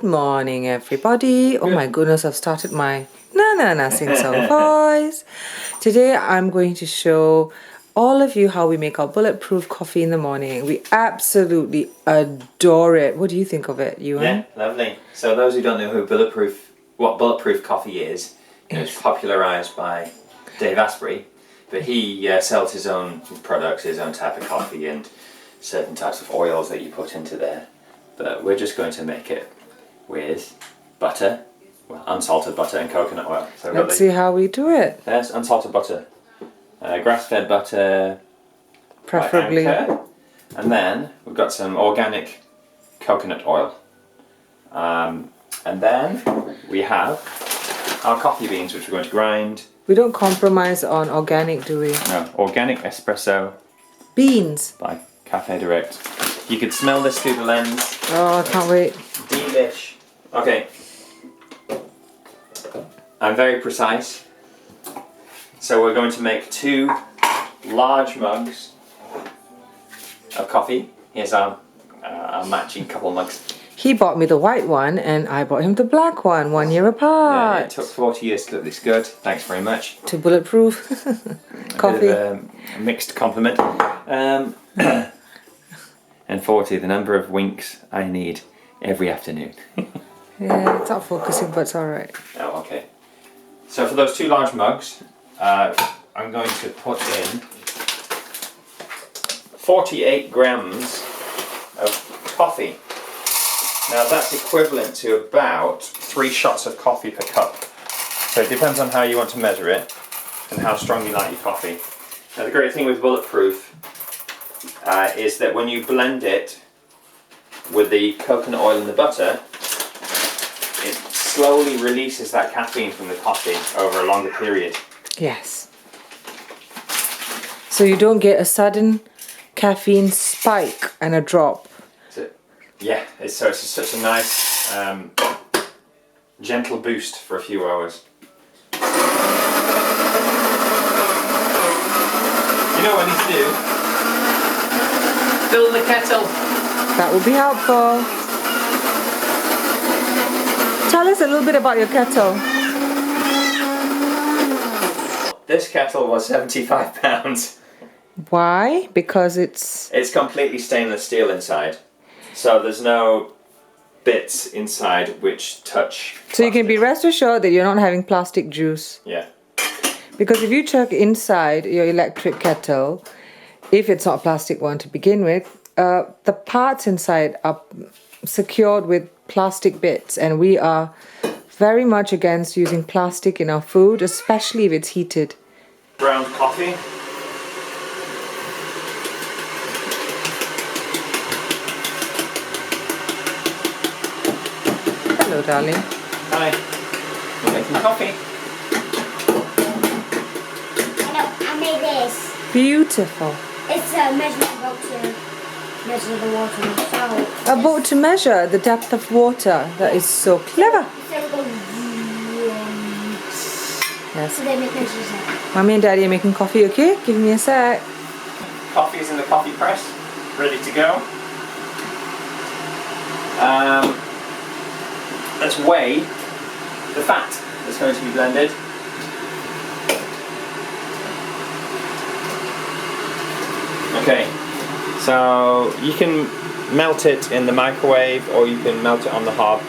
Good morning, everybody. Oh my goodness, I've started my sing song voice. Today I'm going to show all of you how we make our bulletproof coffee in the morning. We absolutely adore it. What do you think of it, Ewan? Yeah, lovely. So those who don't know what bulletproof coffee is, it's popularised by Dave Asprey, but he sells his own products, his own type of coffee and certain types of oils that you put into there. But we're just going to make it with butter, well, unsalted butter and coconut oil. So let's see how we do it. Yes, unsalted butter, grass-fed butter, preferably. And then we've got some organic coconut oil. And then we have our coffee beans, which we're going to grind. We don't compromise on organic, do we? No, organic espresso beans by Cafe Direct. You could smell this through the lens. Oh, I can't wait. Delish. Okay. I'm very precise. So we're going to make 2 large mugs of coffee. Here's our matching couple mugs. He bought me the white one and I bought him the black one, 1 year apart. Yeah, it took 40 years to look this good. Thanks very much. To bulletproof coffee. A bit of a mixed compliment. And 40, the number of winks I need every afternoon. Yeah, it's not focusing, but it's alright. Oh, okay. So for those 2 large mugs, I'm going to put in 48 grams of coffee. Now that's equivalent to about 3 shots of coffee per cup. So it depends on how you want to measure it and how strong you like your coffee. Now the great thing with Bulletproof is that when you blend it with the coconut oil and the butter, it slowly releases that caffeine from the coffee over a longer period. Yes. So you don't get a sudden caffeine spike and a drop. Yeah, it's such a nice gentle boost for a few hours. You know what I need to do? Fill the kettle. That would be helpful. Tell us a little bit about your kettle. This kettle was £75. Why? Because it's completely stainless steel inside. So there's no bits inside which touch plastic. So you can be rest assured that you're not having plastic juice. Yeah. Because if you check inside your electric kettle, if it's not a plastic one to begin with, the parts inside are secured with plastic bits, and we are very much against using plastic in our food, especially if it's heated. Ground coffee. Hello, darling. Hi. We're making coffee. I made this. Beautiful. It's a measurement boat to measure the water. So A boat to measure the depth of water. That is so clever. So it goes. Yes. So they make measures now. Mommy and Daddy are making coffee, okay? Give me a sec. Coffee is in the coffee press, ready to go. Let's weigh the fat that's going to be blended. Okay, so you can melt it in the microwave or you can melt it on the hob.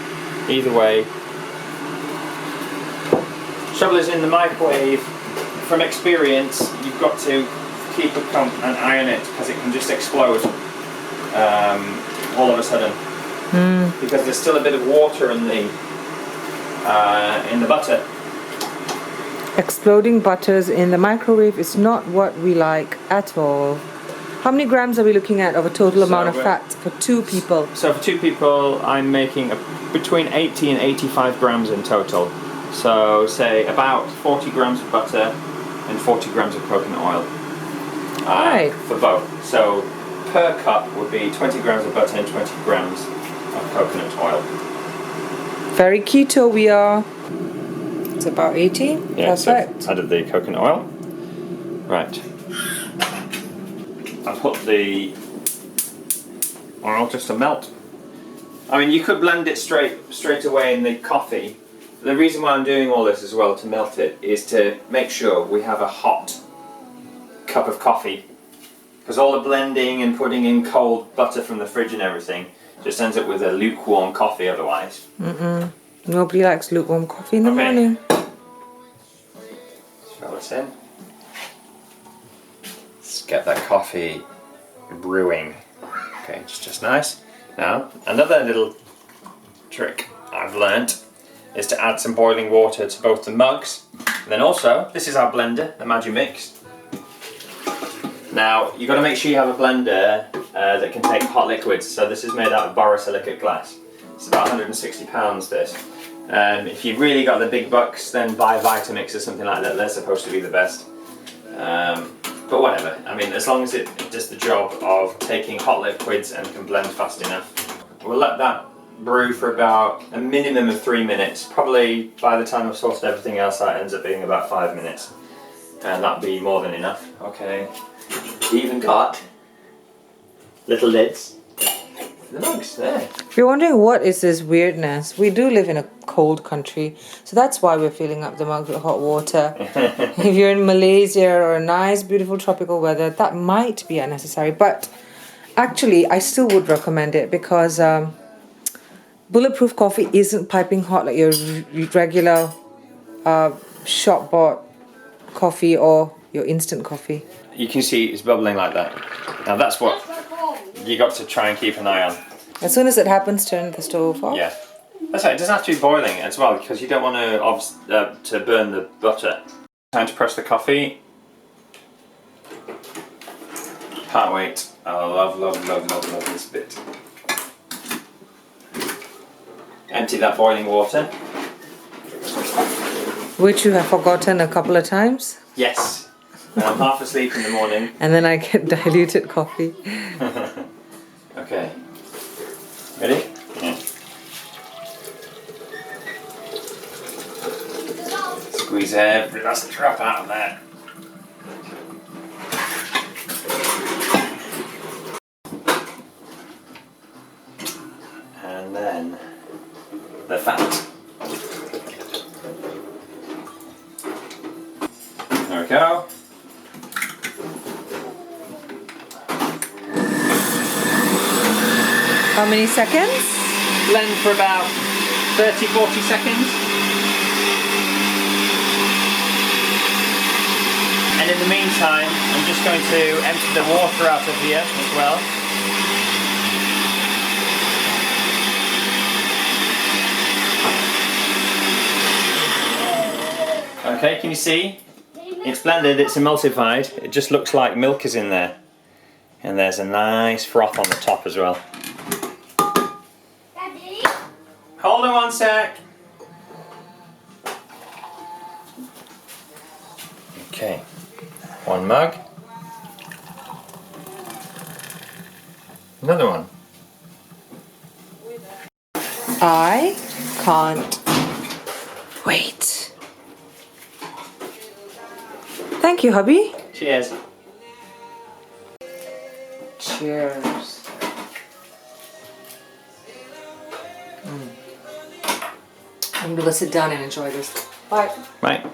Either way. Trouble is, in the microwave, from experience, you've got to keep and iron it because it can just explode all of a sudden. Because there's still a bit of water in the butter. Exploding butters in the microwave is not what we like at all. How many grams are we looking at of a total amount of fat for 2 people? So for 2 people, I'm making between 80 and 85 grams in total. So say about 40 grams of butter and 40 grams of coconut oil. Right. For both. So per cup would be 20 grams of butter and 20 grams of coconut oil. Very keto we are. It's about 80. Yeah, Perfect. so added the coconut oil. Right. I put the oil just to melt. I mean, you could blend it straight away in the coffee. The reason why I'm doing all this as well to melt it is to make sure we have a hot cup of coffee. Because all the blending and putting in cold butter from the fridge and everything just ends up with a lukewarm coffee otherwise. Nobody likes lukewarm coffee in the morning. Throw this in. Let's get that coffee brewing. Okay, it's just nice. Now, another little trick I've learnt is to add some boiling water to both the mugs. And then also, this is our blender, the Magimix. Now, you've got to make sure you have a blender that can take hot liquids. So this is made out of borosilicate glass. It's about £160 this. If you've really got the big bucks, then buy Vitamix or something like that. They're supposed to be the best. But whatever, I mean, as long as it does the job of taking hot liquids and can blend fast enough. We'll let that brew for about a minimum of 3 minutes. Probably by the time I've sorted everything else out, it ends up being about 5 minutes. And that'll be more than enough. Okay. Even got little lids. The mugs there. If you're wondering what is this weirdness, we do live in a cold country, so that's why we're filling up the mugs with hot water. If you're in Malaysia or a nice, beautiful tropical weather, that might be unnecessary. But actually, I still would recommend it because Bulletproof Coffee isn't piping hot like your regular shop-bought coffee or your instant coffee. You can see it's bubbling like that. Now that's what you got to try and keep an eye on. As soon as it happens, turn the stove off. Yeah, that's right. It doesn't have to be boiling as well because you don't want to burn the butter. Time to press the coffee. Can't wait. I love this bit. Empty that boiling water. Which you have forgotten a couple of times. Yes. And I'm half asleep in the morning. And then I get diluted coffee. Okay. Ready? Yeah. Squeeze every last drop out of there. And then the fat. There we go. How many seconds? Blend for about 30-40 seconds. And in the meantime, I'm just going to empty the water out of here as well. Okay, can you see? It's blended, it's emulsified. It just looks like milk is in there. And there's a nice froth on the top as well. Daddy? Hold on one sec. Okay, one mug. Another one. I can't wait. Thank you, hubby. Cheers. Cheers. I'm gonna sit down and enjoy this. Bye. Right.